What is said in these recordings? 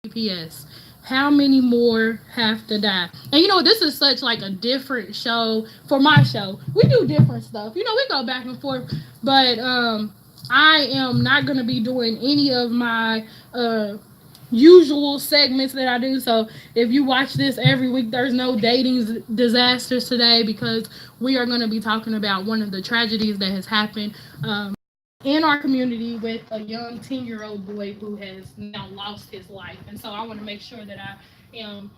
P.S. How many more have to die? And this is such like a different show for my show. We do different stuff. We go back and forth, but I am not gonna be doing any of my usual segments that I do. So if you watch this every week, there's no dating disasters today because we are going to be talking about one of the tragedies that has happened in our community with a young 10-year-old boy who has now lost his life. And so I want to make sure that I am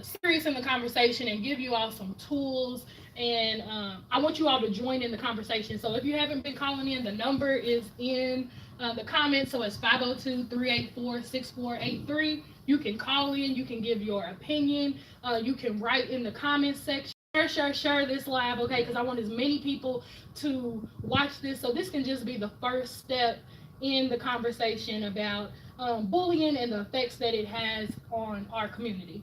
serious in the conversation and give you all some tools. And I want you all to join in the conversation. So if you haven't been calling in, the number is in the comments. So it's 502-384-6483. You can call in. You can give your opinion. You can write in the comments section. Share this live, okay? Because I want as many people to watch this. So this can just be the first step in the conversation about bullying and the effects that it has on our community.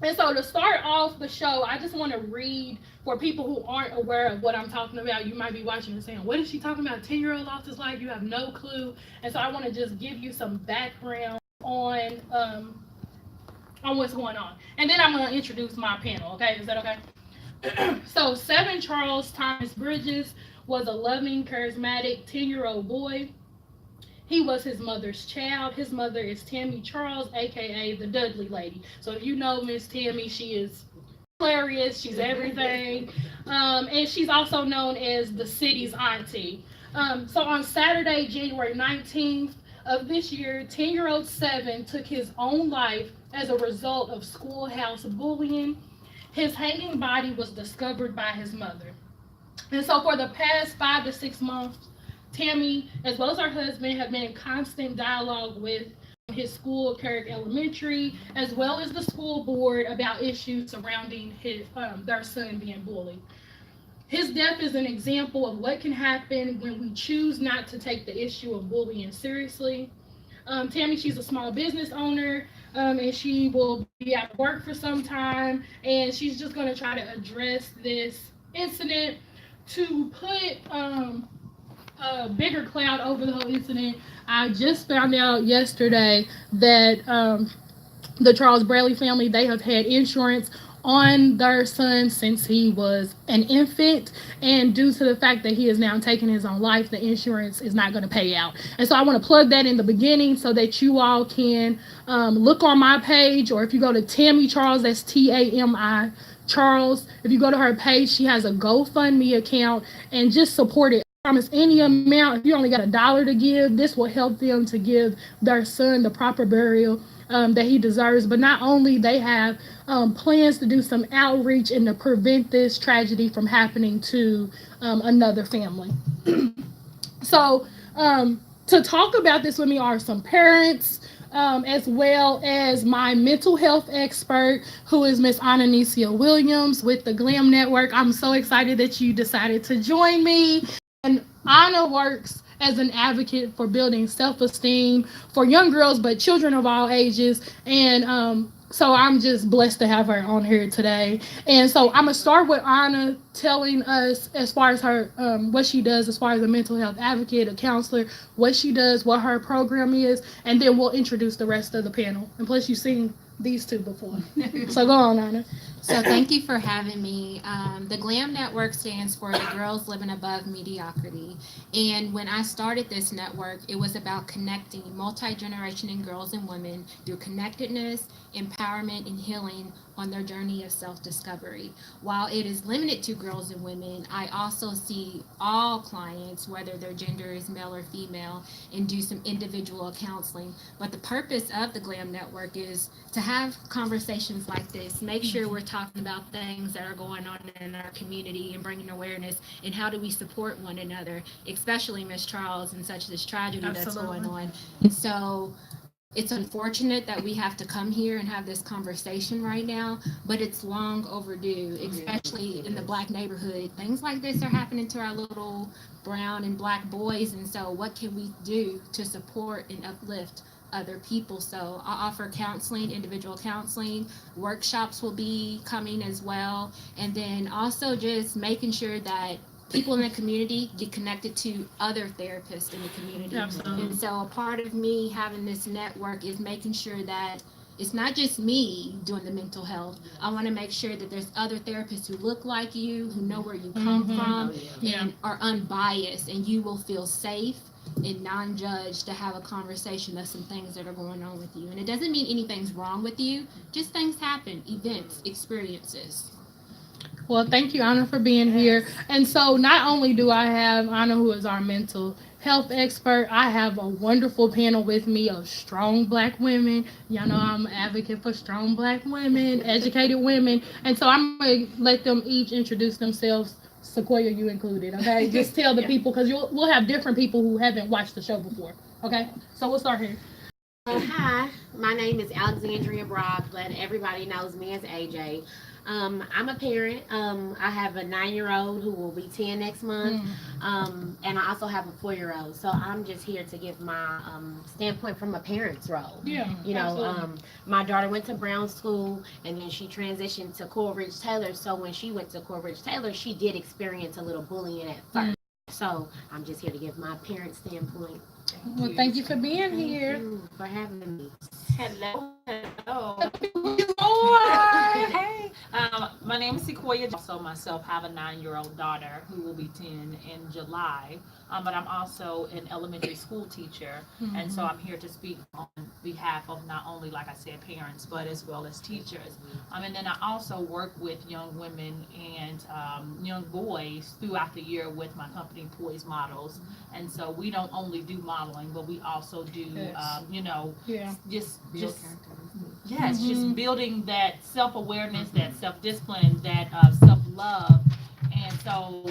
And so to start off the show, I just want to read for people who aren't aware of what I'm talking about. You might be watching and saying, what is she talking about? 10-year-old lost his life? You have no clue. And so I want to just give you some background on what's going on. And then I'm going to introduce my panel, okay? Is that okay? So 7 Charles Thomas Bridges was a loving, charismatic 10-year-old boy. He was his mother's child. His mother is Tammy Charles, aka the Dudley Lady. So if you know Miss Tammy, she is hilarious. She's everything. And she's also known as the city's auntie. So on Saturday, January 19th of this year, 10-year-old 7 took his own life as a result of schoolhouse bullying. His hanging body was discovered by his mother. And so for the past 5 to 6 months, Tammy, as well as her husband, have been in constant dialogue with his school, Carrick Elementary, as well as the school board about issues surrounding their son being bullied. His death is an example of what can happen when we choose not to take the issue of bullying seriously. Tammy, she's a small business owner, and she will be out of work for some time, and she's just going to try to address this incident to put a bigger cloud over the whole incident. I just found out yesterday that the Charles Bradley family, they have had insurance on their son since he was an infant, and due to the fact that he is now taking his own life, the insurance is not going to pay out. And so I want to plug that in the beginning so that you all can look on my page, or if you go to Tammy Charles, that's Tami Charles, if you go to her page, she has a GoFundMe account, and just support it. I promise any amount. If you only got $1 to give, this will help them to give their son the proper burial that he deserves. But not only, they have plans to do some outreach and to prevent this tragedy from happening to another family. So to talk about this with me are some parents, as well as my mental health expert, who is Miss Ananicia Williams with the Glam Network. I'm so excited that you decided to join me. And Anna works as an advocate for building self-esteem for young girls, but children of all ages. And so I'm just blessed to have her on here today. And so I'm going to start with Anna telling us as far as her, what she does as far as a mental health advocate, a counselor, what she does, what her program is, and then we'll introduce the rest of the panel. And plus, you've seen these two before. So go on, Anna. So thank you for having me. The GLAM Network stands for the Girls Living Above Mediocrity. And when I started this network, it was about connecting multi-generation girls and women through connectedness, empowerment, and healing on their journey of self-discovery. While it is limited to girls and women, I also see all clients, whether their gender is male or female, and do some individual counseling. But the purpose of the GLAM Network is to have conversations like this, make sure we're talking about things that are going on in our community and bringing awareness, and how do we support one another, especially Miss Charles and such this tragedy that's going on. And so it's unfortunate that we have to come here and have this conversation right now, but it's long overdue, especially in the Black neighborhood. Things like this are happening to our little brown and Black boys, and so what can we do to support and uplift other people? So I offer counseling, individual counseling, workshops will be coming as well, and then also just making sure that people in the community get connected to other therapists in the community. Absolutely. And so a part of me having this network is making sure that it's not just me doing the mental health. I want to make sure that there's other therapists who look like you, who know where you come from, and are unbiased, and you will feel safe and non-judged to have a conversation of some things that are going on with you. And it doesn't mean anything's wrong with you, just things happen, events, experiences. Well, thank you, Anna, for being here. And so, not only do I have Anna, who is our mental health expert, I have a wonderful panel with me of strong black women. Y'all know I'm an advocate for strong black women, educated women. And so, I'm going to let them each introduce themselves. Sequoia, you included, okay? Just tell the people, because we'll have different people who haven't watched the show before, okay? So, we'll start here. Hi, my name is Alexandria Brock, but everybody knows me as AJ. I'm a parent. I have a 9-year-old who will be 10 next month, and I also have a 4-year-old. So I'm just here to give my standpoint from a parent's role. Yeah, You know, absolutely. my daughter went to Brown School, and then she transitioned to Coleridge Taylor. So when she went to Coleridge Taylor, she did experience a little bullying at first. So I'm just here to give my parent standpoint. Well, thank you for being here. Thank you for having me. Hello, hello. Boy. Hey, my name is Sequoia. Also, myself have a 9-year-old daughter who will be 10 in July. But I'm also an elementary school teacher, and so I'm here to speak on behalf of not only, like I said, parents, but as well as teachers. And then I also work with young women and young boys throughout the year with my company, Poise Models. And so we don't only do modeling, but we also do, Yes. Yeah. just Build just character. yes, just building that self-awareness, that self-discipline, that self-love. And so,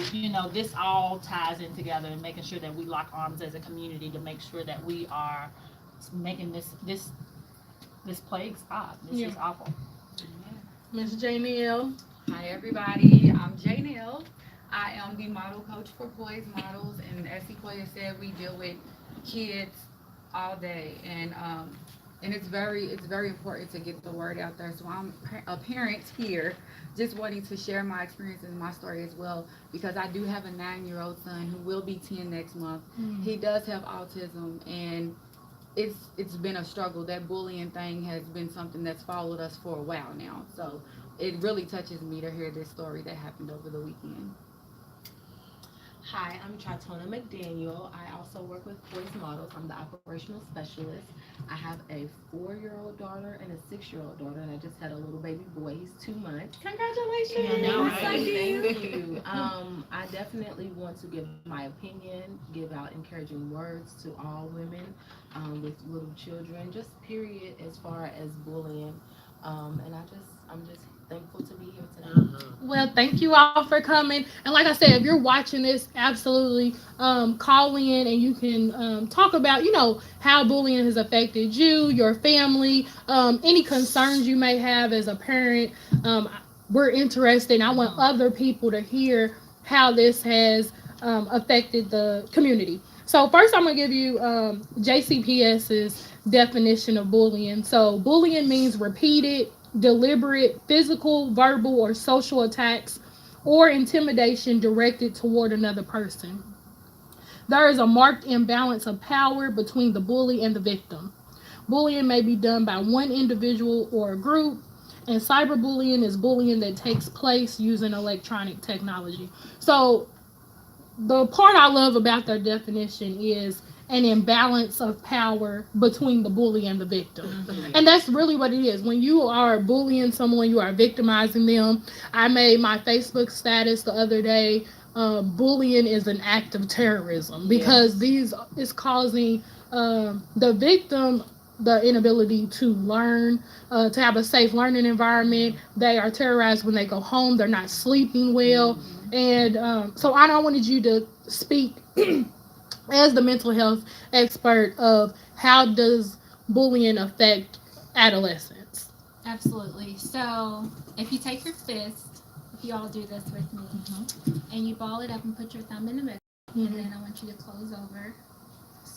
this all ties in together and making sure that we lock arms as a community to make sure that we are making this plague stop. This is awful. Miss Janelle. Hi everybody, I'm Janelle. I am the model coach for Poise Models, and as Sequoia said, we deal with kids all day, and it's very important to get the word out there. So I'm a parent here, just wanting to share my experience and my story as well, because I do have a 9-year-old son who will be 10 next month. He does have autism, and it's been a struggle. That bullying thing has been something that's followed us for a while now. So it really touches me to hear this story that happened over the weekend. Hi, I'm Tritona McDaniel. I also work with Poise Models. I'm the operational specialist. I have a 4-year-old daughter and a 6-year-old daughter, and I just had a little baby boy. He's 2 months. Congratulations! And Thank you. thank you. I definitely want to give my opinion, give out encouraging words to all women with little children, just period, as far as bullying. And I'm just thankful to be here tonight. Well, thank you all for coming. And like I said, if you're watching this, absolutely call in and you can talk about, how bullying has affected you, your family, any concerns you may have as a parent. We're interested. I want other people to hear how this has affected the community. So first, I'm going to give you JCPS's definition of bullying. So bullying means repeated, deliberate, physical, verbal, or social attacks or intimidation directed toward another person. There is a marked imbalance of power between the bully and the victim. Bullying may be done by one individual or a group, and cyberbullying is bullying that takes place using electronic technology. So the part I love about their definition is an imbalance of power between the bully and the victim. And that's really what it is. When you are bullying someone, you are victimizing them. I made my Facebook status the other day. Bullying is an act of terrorism because these is causing the victim the inability to learn, to have a safe learning environment. They are terrorized when they go home. They're not sleeping well. And so I wanted you to speak as the mental health expert of how does bullying affect adolescents? Absolutely. So if you take your fist, if you all do this with me, and you ball it up and put your thumb in the middle, and then I want you to close over.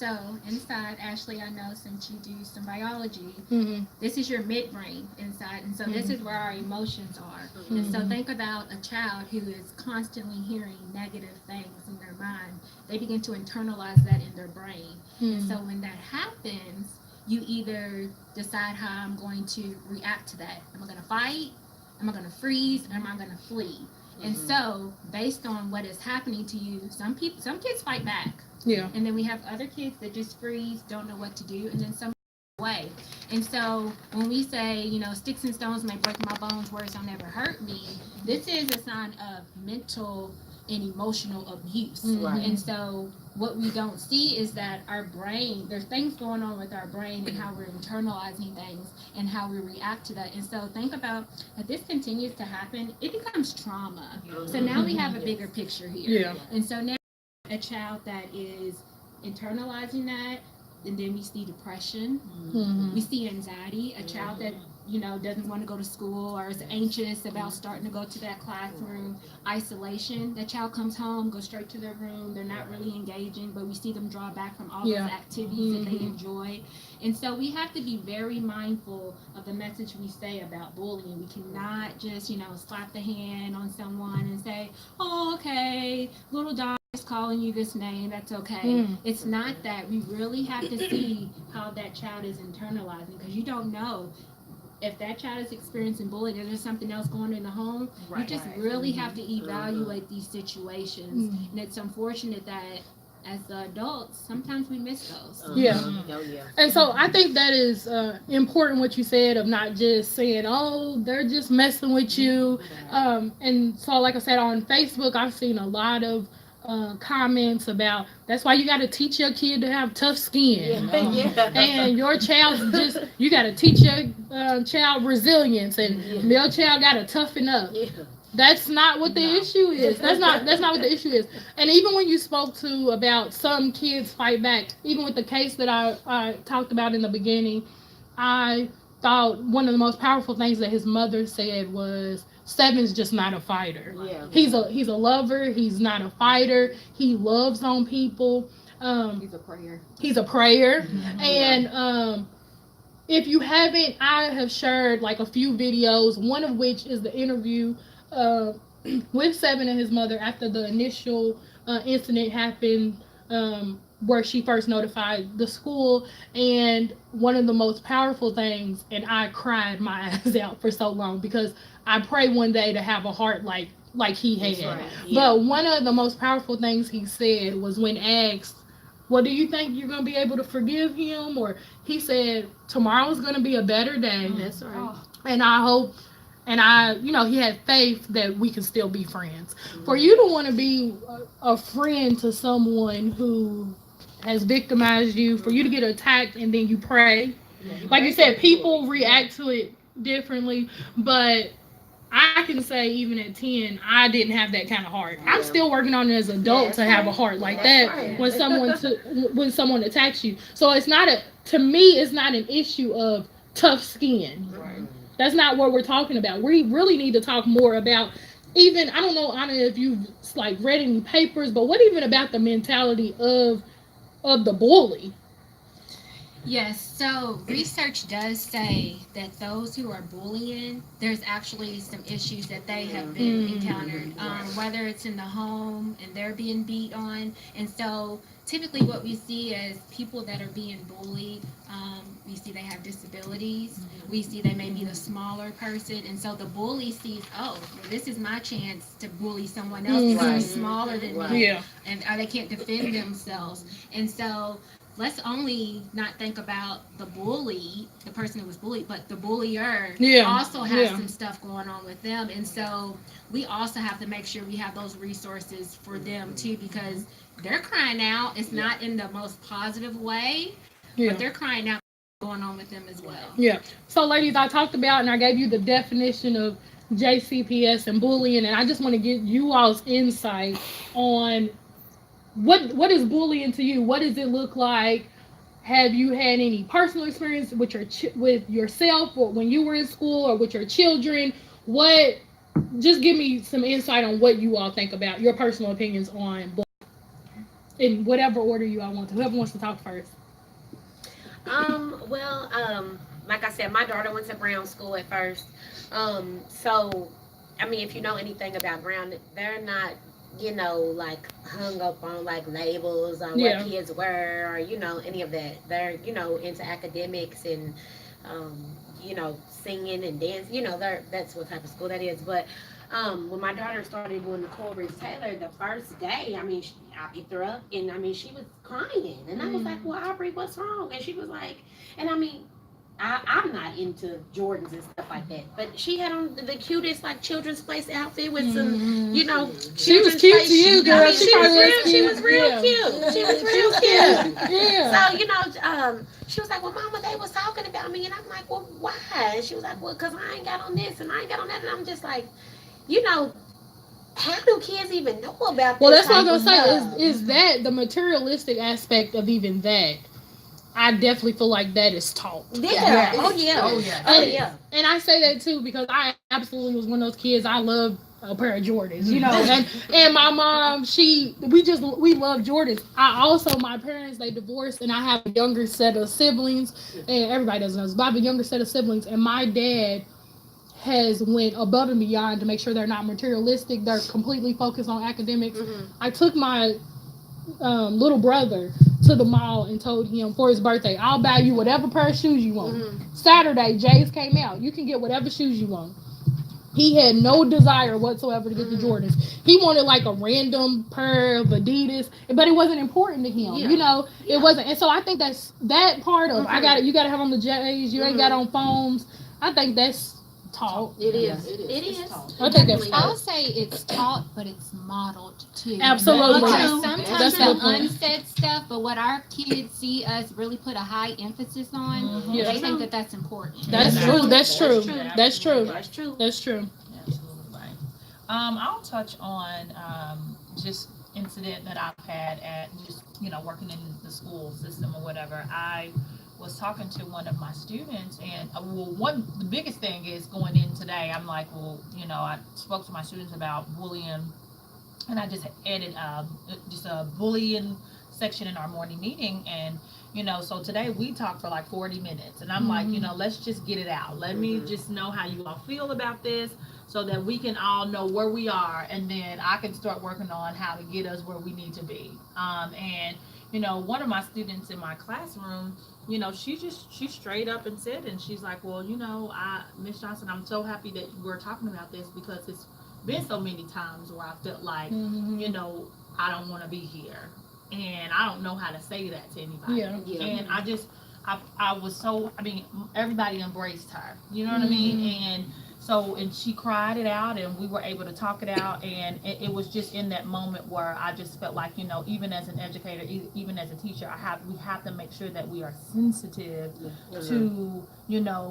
So inside, Ashley, I know since you do some biology, Mm-hmm. this is your midbrain inside, and so this is where our emotions are. And so think about a child who is constantly hearing negative things in their mind. They begin to internalize that in their brain. And so when that happens, you either decide how I'm going to react to that. Am I going to fight? Am I going to freeze? Or am I going to flee? And so, based on what is happening to you, some kids fight back. Yeah. And then we have other kids that just freeze, don't know what to do, and then some away. And so, when we say, sticks and stones may break my bones, words don't ever hurt me, this is a sign of mental and emotional abuse. Right. And so, what we don't see is that our brain, there's things going on with our brain and how we're internalizing things and how we react to that. And so think about if this continues to happen, it becomes trauma. So now we have a bigger picture here. Yeah. And so now a child that is internalizing that, and then we see depression, we see anxiety, a child that doesn't want to go to school or is anxious about starting to go to that classroom, isolation. That child comes home, goes straight to their room, they're not really engaging, but we see them draw back from all those activities that they enjoy. And so we have to be very mindful of the message we say about bullying. We cannot just slap the hand on someone and say, oh, okay, little dog is calling you this name, that's okay. It's not that. We really have to see how that child is internalizing, because you don't know if that child is experiencing bullying and there's something else going on in the home. You just really have to evaluate these situations. And it's unfortunate that as the adults, sometimes we miss those. Yeah. And so I think that is important what you said of not just saying, oh, they're just messing with you. And so like I said, on Facebook, I've seen a lot of comments about that's why you got to teach your kid to have tough skin. And your child you got to teach your child resilience, and your child got to toughen up. That's not what the issue is. That's not what the issue is. And even when you spoke to about some kids fight back, even with the case that I talked about in the beginning, I thought one of the most powerful things that his mother said was, Seven's just not a fighter. He's a lover. He's not a fighter. He loves on people. He's a prayer. And if you haven't, I have shared like a few videos, one of which is the interview with Seven and his mother after the initial incident happened, where she first notified the school. And one of the most powerful things, and I cried my eyes out for so long, because I pray one day to have a heart like he had. But one of the most powerful things he said was when asked, well, do you think you're going to be able to forgive him? Or he said, tomorrow's going to be a better day. That's right. And I hope, and he had faith that we can still be friends. For you to want to be a friend to someone who has victimized you, for you to get attacked and then you pray. Like you said, people react to it differently, but I can say even at 10, I didn't have that kind of heart. I'm still working on it as an adult to have a heart like that when someone attacks you. So it's not to me, it's not an issue of tough skin. That's not what we're talking about. We really need to talk more about, even, I don't know, Anna, if you've read any papers, but what even about the mentality of the bully? Yes, so research does say that those who are bullying, there's actually some issues that they have been encountered, whether it's in the home and they're being beat on. And so typically what we see is people that are being bullied, we see they have disabilities, we see they may be the smaller person, and so the bully sees, oh, well, this is my chance to bully someone else because he's smaller than me, and they can't defend themselves. And so let's only not think about the bully, the person who was bullied, but the bullier also has some stuff going on with them. And so we also have to make sure we have those resources for them too, because they're crying out. It's not in the most positive way, but they're crying out going on with them as well. So ladies, I talked about and I gave you the definition of JCPS and bullying, and I just want to get you all's insight on what is bullying to you? What does it look like? Have you had any personal experience with yourself, or when you were in school, or with your children? Just give me some insight on what you all think about your personal opinions on bullying. in whatever order you all want to. Whoever wants to talk first. Well, like I said, my daughter went to Brown School at first. So, I mean, if you know anything about Brown, they're not, like hung up on like labels or Yeah. what kids wear or, any of that. They're, into academics and, singing and dance. That's what type of school that is. But when my daughter started going to Coleridge Taylor the first day, I mean, I picked her up and I mean, she was crying. And I was like, well, Aubrey, what's wrong? And she was like, and I mean, I'm not into Jordans and stuff like that, but she had on the cutest like children's place outfit with some, She was cute to you, girl. I mean, she was real Yeah. cute. She was real cute. Yeah. So she was like, "Well, Mama, they was talking about me," and I'm like, "Well, why?" And she was like, "Well, cause I ain't got on this and I ain't got on that," and I'm just like, how do kids even know about this? Well, that's what I'm gonna type of say. Is that the materialistic aspect of even that? I definitely feel like that is taught. Yeah. Oh yeah. Oh, yeah. Oh yeah. And I say that too because I absolutely was one of those kids. I loved a pair of Jordans, and my mom, we love Jordans. I also, my parents, they divorced, and I have a younger set of siblings, and everybody doesn't know this, but I have a younger set of siblings, and my dad has went above and beyond to make sure they're not materialistic. They're completely focused on academics. I took my little brother to the mall and told him for his birthday, I'll buy you whatever pair of shoes you want. Saturday, Jay's came out. You can get whatever shoes you want. He had no desire whatsoever to get the Jordans. He wanted like a random pair of Adidas, but it wasn't important to him. It wasn't. And so I think that's that part of you got to have on the J's. You ain't got on foams. I think that's taught. It is. I think that's I'll say it's taught, but it's modeled too. Absolutely. Because That's sometimes the the point. unsaid stuff, but what our kids see us really put a high emphasis on, Yeah. they think that that's important. That's true. That's true. That's true. That's true. That's true. Absolutely right. I'll touch on just incident that I've had at just working in the school system or whatever. I was talking to one of my students, and the biggest thing is going in today. I'm like, I spoke to my students about bullying, and I just added just a bullying section in our morning meeting, and so today we talked for like 40 minutes, and I'm like, let's just get it out. Let me just know how you all feel about this, so that we can all know where we are, and then I can start working on how to get us where we need to be. And one of my students in my classroom, she straight up and said, and she's like, well, Miss Johnson, I'm so happy that we're talking about this because it's been so many times where I felt like, I don't want to be here, and I don't know how to say that to anybody. Yeah. And I was so, everybody embraced her, you know what I mean? And so, and she cried it out, and we were able to talk it out, and it was just in that moment where I just felt like, even as an educator, even as a teacher, we have to make sure that we are sensitive to,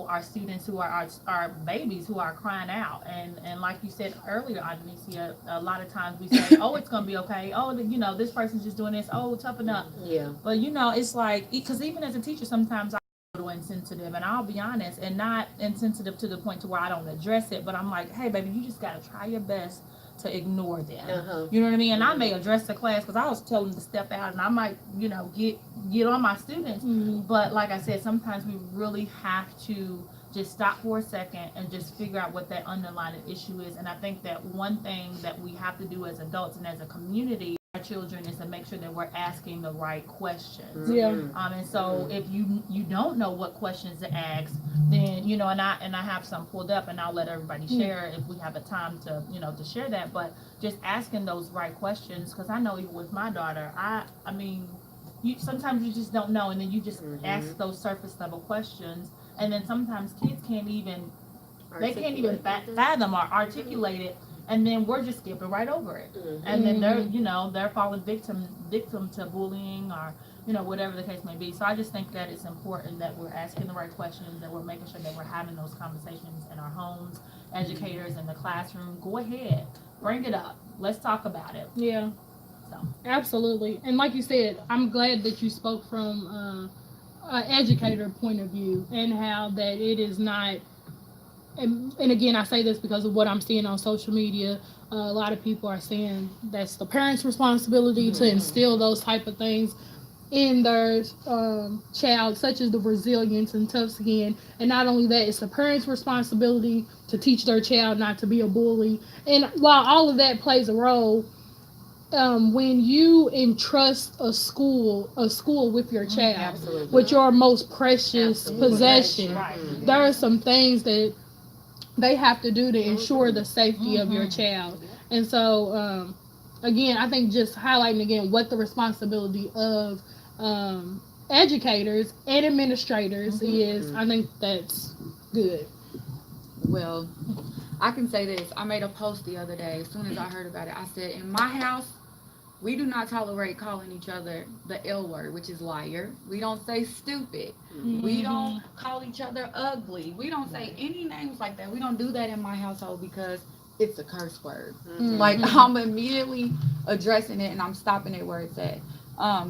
our students who are our babies who are crying out, and like you said earlier, Adonia, a lot of times we say, oh, it's gonna be okay, oh, this person's just doing this, oh, toughen up, but it's like, because even as a teacher, sometimes insensitive, and I'll be honest, and not insensitive to the point to where I don't address it, but I'm like, hey baby, you just gotta try your best to ignore them. You know what I mean? And I may address the class because I was telling them to step out, and I might get on my students, but like I said, sometimes we really have to just stop for a second and just figure out what that underlying issue is. And I think that one thing that we have to do as adults and as a community, our children, is to make sure that we're asking the right questions. And so if you don't know what questions to ask, then and I have some pulled up, and I'll let everybody share if we have a time to to share that. But just asking those right questions, because I know even with my daughter, I mean, sometimes you just don't know, and then you just ask those surface level questions, and then sometimes kids can't even fathom or articulate it. And then we're just skipping right over it, and then they're falling victim to bullying or whatever the case may be. So I just think that it's important that we're asking the right questions, that we're making sure that we're having those conversations in our homes. Educators in the classroom, go ahead, bring it up. Let's talk about it. Yeah. So absolutely, and like you said, I'm glad that you spoke from an educator point of view, and how that it is not and again, I say this because of what I'm seeing on social media. A lot of people are saying that's the parents' responsibility to instill those type of things in their child, such as the resilience and tough skin. And not only that, it's the parents' responsibility to teach their child not to be a bully. And while all of that plays a role, when you entrust a school with your child, Absolutely. with your most precious Absolutely. possession, Right. there are some things that they have to do to ensure the safety of your child. And so, again, I think just highlighting again what the responsibility of educators and administrators is, I think that's good. Well, I can say this. I made a post the other day. As soon as I heard about it, I said, in my house, we do not tolerate calling each other the L word, which is liar. We don't say stupid. We don't call each other ugly. We don't say any names like that. We don't do that in my household because it's a curse word. Like, I'm immediately addressing it and I'm stopping it where it's at.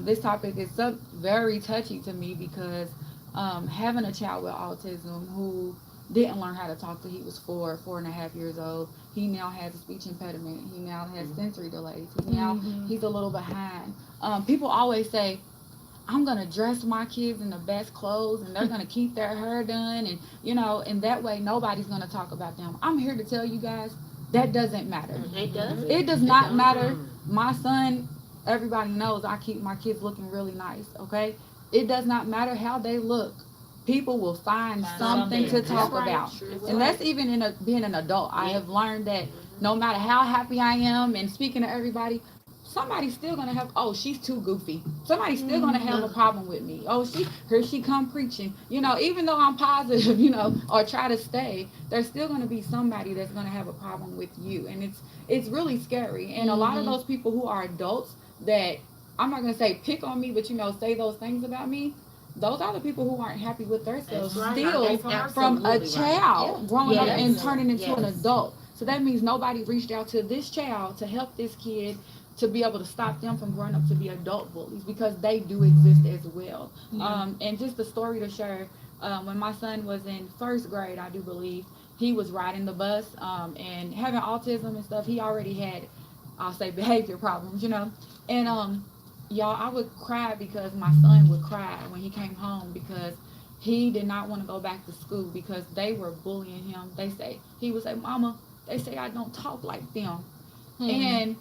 This topic is very touchy to me because having a child with autism who didn't learn how to talk till he was 4.5 years old. He now has a speech impediment. He now has sensory delays. He's a little behind. People always say, I'm gonna dress my kids in the best clothes and they're gonna keep their hair done, and and that way nobody's gonna talk about them. I'm here to tell you guys that doesn't matter. It does not matter. My son, everybody knows I keep my kids looking really nice, okay? It does not matter how they look. People will find something to talk about. And that's even being an adult. I have learned that no matter how happy I am and speaking to everybody, somebody's still gonna have, oh, she's too goofy. Somebody's still gonna have a problem with me. Oh, here she come preaching. Even though I'm positive, or try to stay, there's still gonna be somebody that's gonna have a problem with you. And it's really scary. And a lot of those people who are adults that, I'm not gonna say pick on me, but say those things about me, those are the people who aren't happy with themselves still from a child growing up and turning into an adult. So that means nobody reached out to this child to help this kid to be able to stop them from growing up to be adult bullies, because they do exist as well. And just a story to share, when my son was in first grade, I do believe, he was riding the bus and having autism and stuff. He already had, I'll say, behavior problems, and y'all, I would cry because my son would cry when he came home because he did not want to go back to school because they were bullying him. He would say, Mama, they say I don't talk like them. And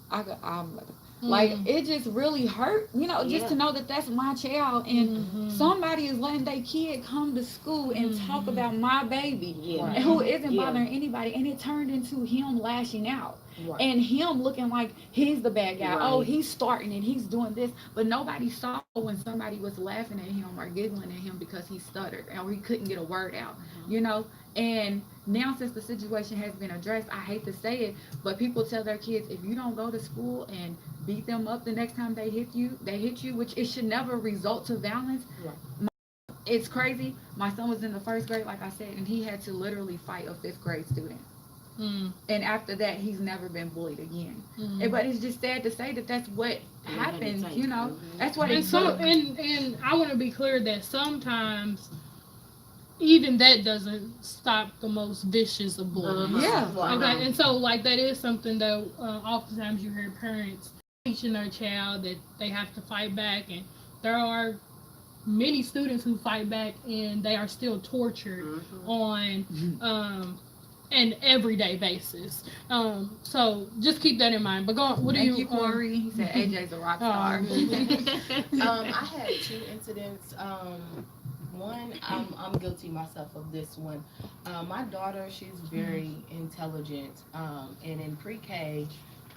I'm like, it just really hurt, just to know that that's my child and somebody is letting their kid come to school and talk about my baby and who isn't bothering anybody, and it turned into him lashing out. And him looking like he's the bad guy. Oh, he's starting and he's doing this. But nobody saw when somebody was laughing at him or giggling at him because he stuttered or he couldn't get a word out, And now, since the situation has been addressed, I hate to say it, but people tell their kids, if you don't go to school and beat them up the next time they hit you, which it should never result to violence. It's crazy. My son was in the first grade, like I said, and he had to literally fight a 5th grade student. And after that, he's never been bullied again. But it's just sad to say that that's what happens, That's what it's and I want to be clear that sometimes even that doesn't stop the most vicious of bullies. Okay, and so like that is something that oftentimes you hear parents teaching their child that they have to fight back, and there are many students who fight back and they are still tortured on an everyday basis. So just keep that in mind. But go on, Thank you, Corey. He said AJ's a rock star. I had 2 incidents. One, I'm guilty myself of this one. My daughter, she's very intelligent, and in pre-K,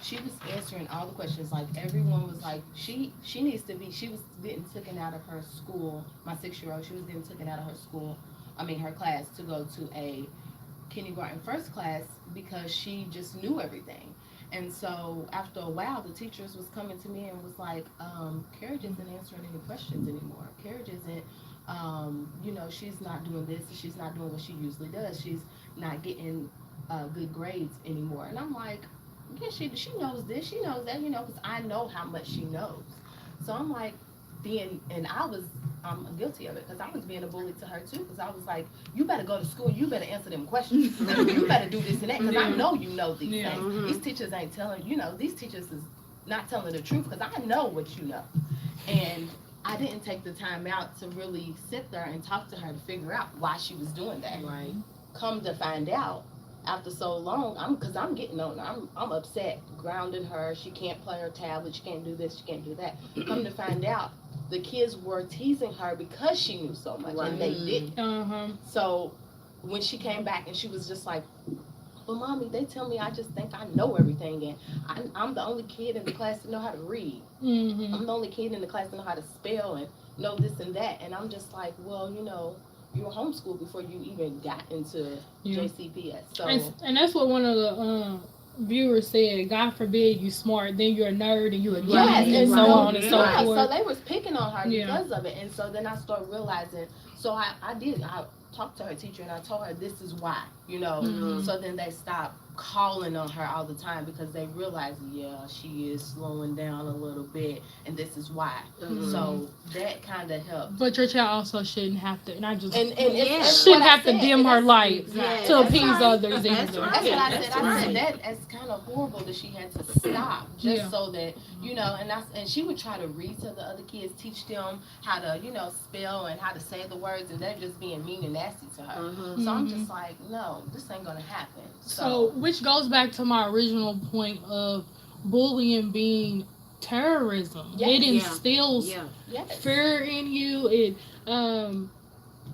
she was answering all the questions. Like, everyone was like, she needs to be. She was getting taken out of her school. My 6-year-old, she was getting taken out of her class to go to a kindergarten first class because she just knew everything. And so after a while, the teachers was coming to me and was like, Carriage isn't answering any questions anymore. Carriage isn't, she's not doing this. She's not doing what she usually does. She's not getting good grades anymore. And I'm like, yeah, she knows this. She knows that, because I know how much she knows. So I'm like, and I was I'm guilty of it because I was being a bully to her too. Because I was like, you better go to school. You better answer them questions. You better do this and that. Because I know you know these Yeah. things. These teachers ain't telling. These teachers is not telling the truth because I know what you know. And I didn't take the time out to really sit there and talk to her to figure out why she was doing that. Right. Come to find out, after so long, I'm getting on her. I'm upset, grounding her. She can't play her tablet. She can't do this. She can't do that. Come to find out, the kids were teasing her because she knew so much, and they didn't. So when she came back and she was just like, "Well, mommy, they tell me I just think I know everything, and I'm the only kid in the class to know how to read. I'm the only kid in the class to know how to spell and know this and that." And I'm just like, well, you were homeschooled before you even got into JCPS. So and that's what one of the viewers said. God forbid you smart, then you're a nerd and you're a genius, and so on and so right. forth. So they was picking on her because of it, and so then I started realizing. So I talked to her teacher and I told her this is why, So then they stopped calling on her all the time because they realized, she is slowing down a little bit, and this is why. So that kind of helped. But your child also shouldn't have to, and I just it's shouldn't have to dim her light Exactly. to appease Right. others either. That's right. That's what I said. That's I right. said that it's kind of horrible that she had to stop just so that and she would try to read to the other kids, teach them how to spell and how to say the words, and they're just being mean and nasty to her. So I'm just like, no, this ain't gonna happen. So which goes back to my original point of bullying being terrorism. It instills fear in you. It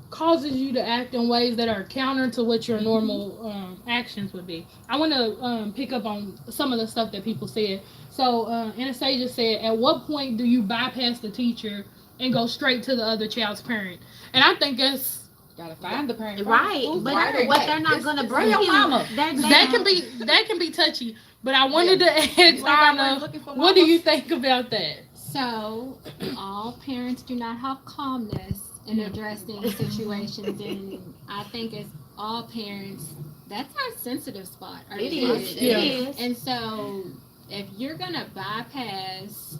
causes you to act in ways that are counter to what your normal actions would be. I want to pick up on some of the stuff that people said. So Anastasia said, at what point do you bypass the teacher and go straight to the other child's parent? And I think that's Gotta find the parent. Right, but they're not gonna bring your you. mama. That can be touchy. But I wanted to ask Anna, what do you think about that? So, all parents do not have calmness in addressing situations, and I think as all parents, that's our sensitive spot. It is. And so, if you're gonna bypass,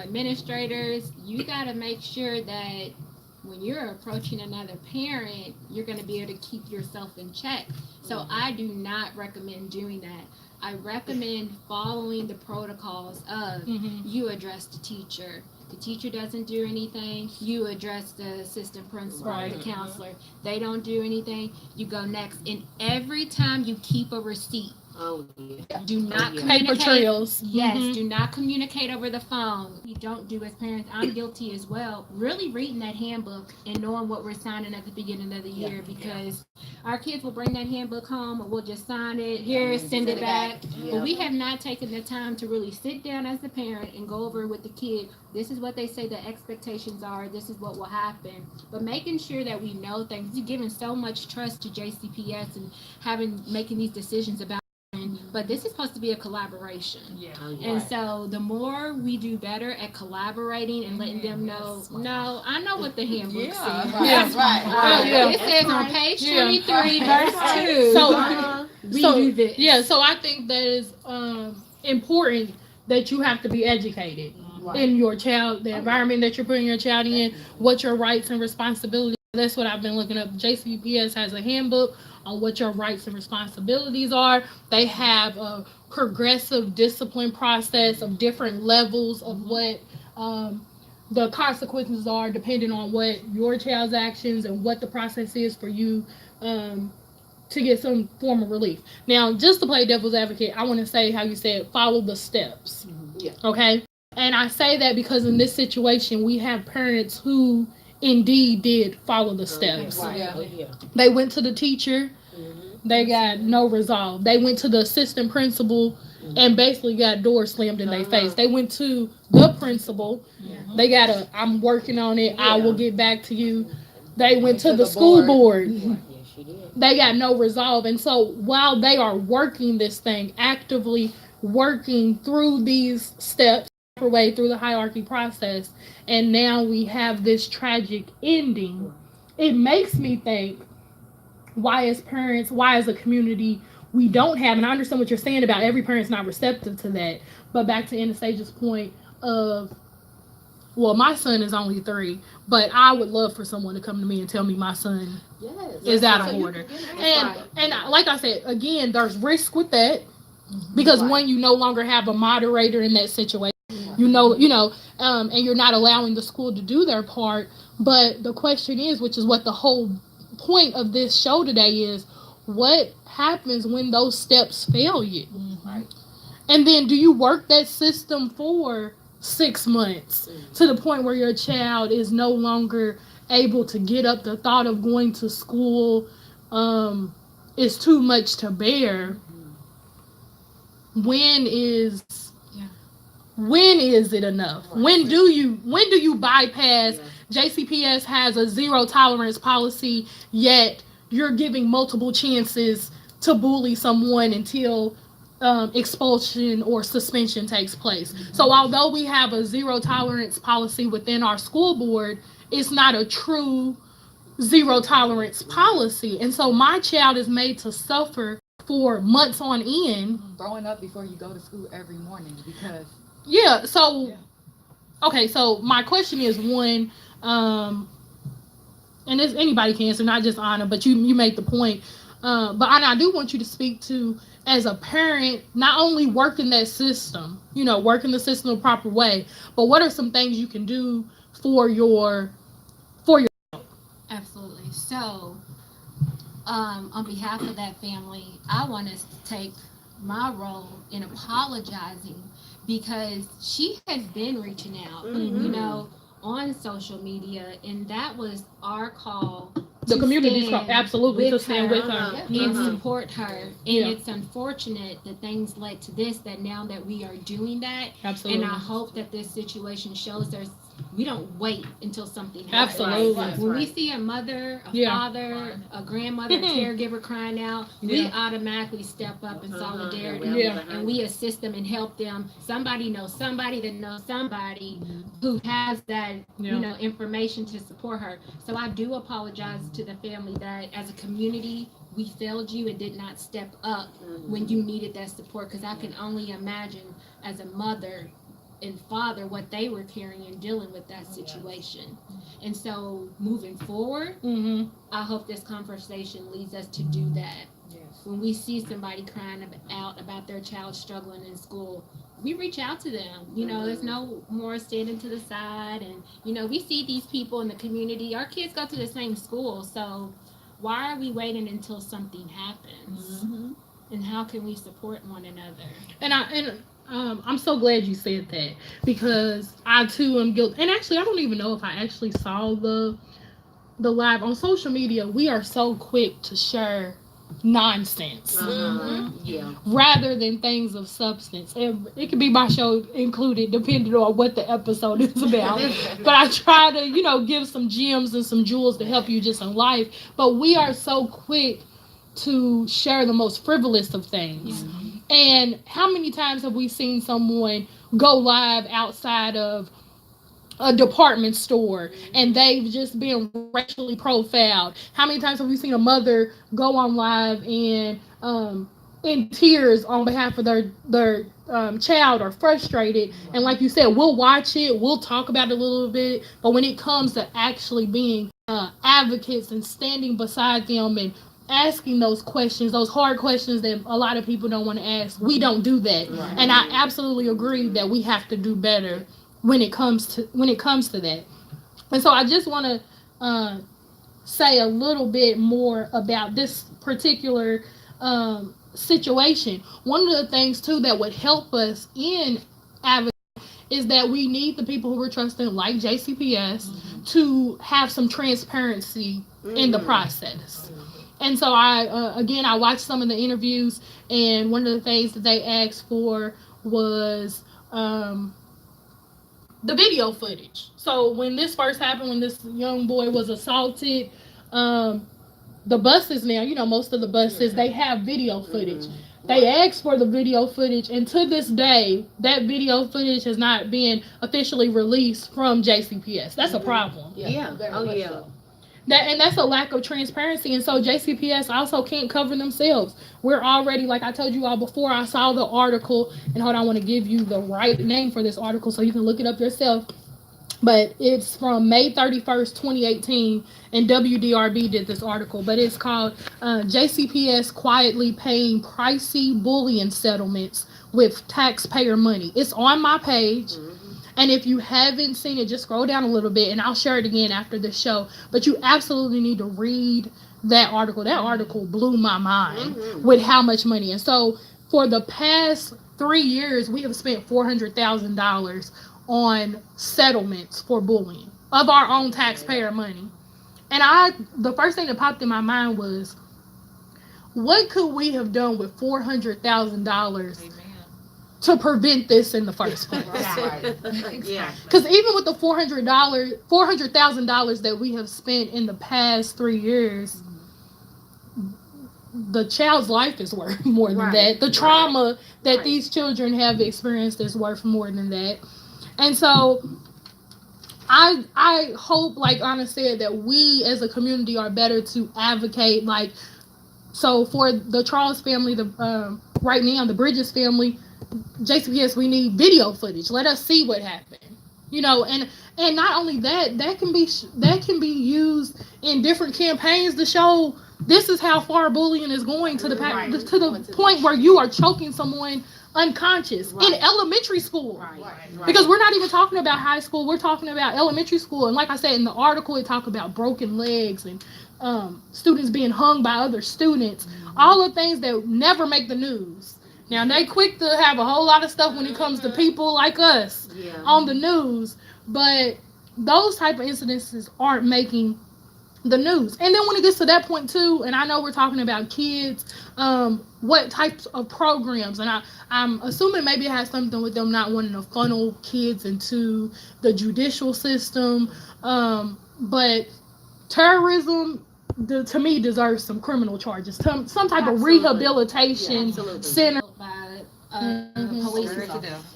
administrators, you got to make sure that when you're approaching another parent, you're going to be able to keep yourself in check. So I do not recommend doing that. I recommend following the protocols of you address the teacher. The teacher doesn't do anything, you address the assistant principal or the counselor. They don't do anything, you go next. And every time you keep a receipt, do not communicate. Paper trails. Yes, do not communicate over the phone. You don't do as parents. I'm guilty as well. Really reading that handbook and knowing what we're signing at the beginning of the year, because our kids will bring that handbook home and we'll just sign it here, send it back. But we have not taken the time to really sit down as the parent and go over with the kid. This is what they say the expectations are. This is what will happen. But making sure that we know things. You're giving so much trust to JCPS and making these decisions about. But this is supposed to be a collaboration. And so the more we do better at collaborating and letting them know, no, I know what the handbook says. It says on page 23, verse 2, we do this. Yeah, so I think that is important that you have to be educated in your child, the environment that you're putting your child in, what your rights and responsibilities. That's what I've been looking up. JCPS has a handbook on what your rights and responsibilities are. They have a progressive discipline process of different levels of what the consequences are depending on what your child's actions and what the process is for you to get some form of relief. Now, just to play devil's advocate, I want to say how you said follow the steps. Okay? And I say that because in this situation, we have parents who indeed did follow the steps. They went to the teacher, they got no resolve. They went to the assistant principal and basically got doors slammed in their face. They went to the principal, they got I'm working on it, I will get back to you. They went to the school board. They got no resolve. And so while they are working this thing, actively working through these steps, way through the hierarchy process, and now we have this tragic ending, it makes me think, why as parents, why as a community, we don't have, and I understand what you're saying about every parent's not receptive to that, but back to Anastasia's point of well, my son is only 3, but I would love for someone to come to me and tell me my son is out of order. And like I said, again, there's risk with that because when you no longer have a moderator in that situation, and you're not allowing the school to do their part. But the question is, which is what the whole point of this show today is, what happens when those steps fail you? Right. And then do you work that system for 6 months to the point where your child is no longer able to get up? The thought of going to school is too much to bear. When is it enough? When do you bypass? JCPS has a zero tolerance policy, yet you're giving multiple chances to bully someone until expulsion or suspension takes place. So although we have a zero tolerance policy within our school board, it's not a true zero tolerance policy. And so my child is made to suffer for months on end. Throwing up before you go to school every morning because okay, so my question is one, and this anybody can answer, not just Anna, but you make the point. But Anna, I do want you to speak to, as a parent, not only working that system, working the system the proper way, but what are some things you can do for your Absolutely. So, on behalf of that family, I want to take my role in apologizing because she has been reaching out, on social media, and that was our call. The community's call, absolutely, to stand with her and support her. And it's unfortunate that things led to this. That now that we are doing that, absolutely, and I hope that this situation shows we don't wait until something happens. Absolutely. When we see a mother, a father, a grandmother, a caregiver crying out, we automatically step up in solidarity and we assist them and help them. Somebody knows somebody that knows somebody who has that, information to support her. So I do apologize to the family that as a community, we failed you and did not step up when you needed that support, because I can only imagine as a mother and father what they were carrying and dealing with that situation. And so moving forward, I hope this conversation leads us to do that. When we see somebody crying out about their child struggling in school, we reach out to them. There's no more standing to the side. And we see these people in the community. Our kids go to the same school, so why are we waiting until something happens? And how can we support one another? And I'm so glad you said that, because I too am guilty. And actually, I don't even know if I actually saw the live on social media. We are so quick to share nonsense rather than things of substance. And it could be my show included, depending on what the episode is about. But I try to, give some gems and some jewels to help you just in life. But we are so quick to share the most frivolous of things. And how many times have we seen someone go live outside of a department store and they've just been racially profiled? How many times have we seen a mother go on live and in tears on behalf of their child, or frustrated? And like you said, we'll watch it, we'll talk about it a little bit, but when it comes to actually being advocates and standing beside them and asking those questions, those hard questions that a lot of people don't want to ask, we don't do that. And I absolutely agree that we have to do better when it comes to that. And so I just want to say a little bit more about this particular situation. One of the things too that would help us in advocacy is that we need the people who we're trusting, like JCPS, to have some transparency in the process. And so I watched some of the interviews, and one of the things that they asked for was the video footage. So when this first happened, when this young boy was assaulted, the buses now, most of the buses, they have video footage. They asked for the video footage, and to this day, that video footage has not been officially released from JCPS. That's a problem. That's a lack of transparency. And so JCPS also can't cover themselves. We're already, like I told you all before, I saw the article, and hold on, I want to give you the right name for this article so you can look it up yourself. but it's from May 31st, 2018, and WDRB did this article, but it's called JCPS Quietly Paying Pricey Bullying Settlements with Taxpayer Money. It's on my page. And if you haven't seen it, just scroll down a little bit and I'll share it again after the show. But you absolutely need to read that article. That article blew my mind with how much money. And so for the past 3 years, we have spent $400,000 on settlements for bullying of our own taxpayer money. And the first thing that popped in my mind was, what could we have done with $400,000 to prevent this in the first place? Yeah. Because even with the $400,000 that we have spent in the past 3 years, the child's life is worth more than that. The trauma that these children have experienced is worth more than that. And so I hope, like Anna said, that we as a community are better to advocate. Like, so for the Charles family, right now, the Bridges family, JCPS, we need video footage. Let us see what happened. And not only that, that can be used in different campaigns to show this is how far bullying is going to the point where you are choking someone unconscious in elementary school. Because we're not even talking about high school, we're talking about elementary school. And like I said in the article, it talked about broken legs and students being hung by other students, all the things that never make the news. Now, they quick to have a whole lot of stuff when it comes to people like us on the news, but those type of incidences aren't making the news. And then when it gets to that point too, and I know we're talking about kids, what types of programs, and I'm assuming maybe it has something with them not wanting to funnel kids into the judicial system, but terrorism, to me, deserves some criminal charges, some type of rehabilitation center. By police.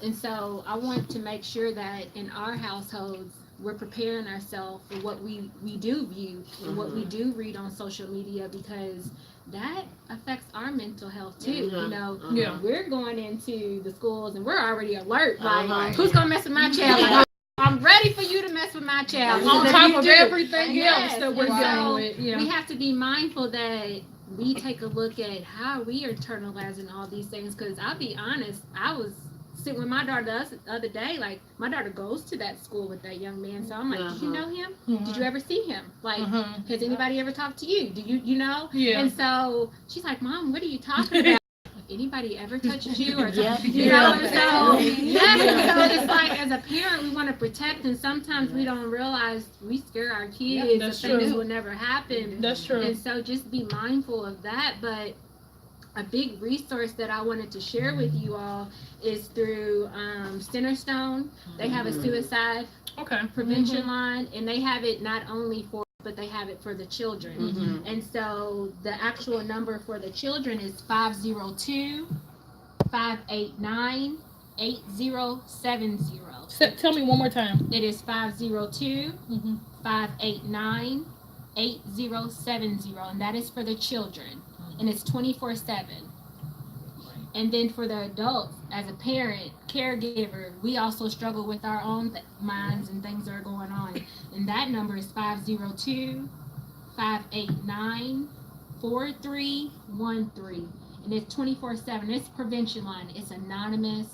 And so I want to make sure that in our households, we're preparing ourselves for what we do view and what we do read on social media, because that affects our mental health too. We're going into the schools and we're already alert. Like, who's gonna mess with my child? Like, I'm ready for you to mess with my child. On top of everything else that we're dealing with. We have to be mindful that we take a look at how we are internalizing all these things. Because I'll be honest, I was sitting with my daughter the other day. Like, my daughter goes to that school with that young man. So I'm like, did you know him? Did you ever see him? Like, has anybody ever talked to you? Do you know? Yeah. And so she's like, Mom, what are you talking about? Anybody ever touched you? Or so it's like, as a parent, we want to protect, and sometimes we don't realize we scare our kids that things will never happen. That's true. And so just be mindful of that. But a big resource that I wanted to share with you all is through Centerstone. They have a suicide prevention line, and they have it not only for, but they have it for the children. And so the actual number for the children is 502-589-8070. Tell me one more time. It is 502-589-8070, and that is for the children, and it's 24/7. And then for the adults, as a parent, caregiver, we also struggle with our own minds and things that are going on. And that number is 502-589-4313. And it's 24/7. It's prevention line. It's anonymous.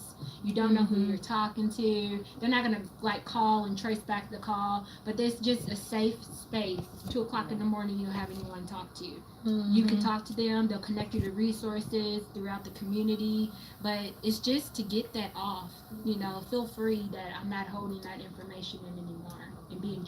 You don't know who you're talking to. They're not going to call and trace back the call. But there's just a safe space. 2 o'clock in the morning, you don't have anyone to talk to you. You can talk to them. They'll connect you to resources throughout the community. But it's just to get that off. Feel free that I'm not holding that information in anymore and being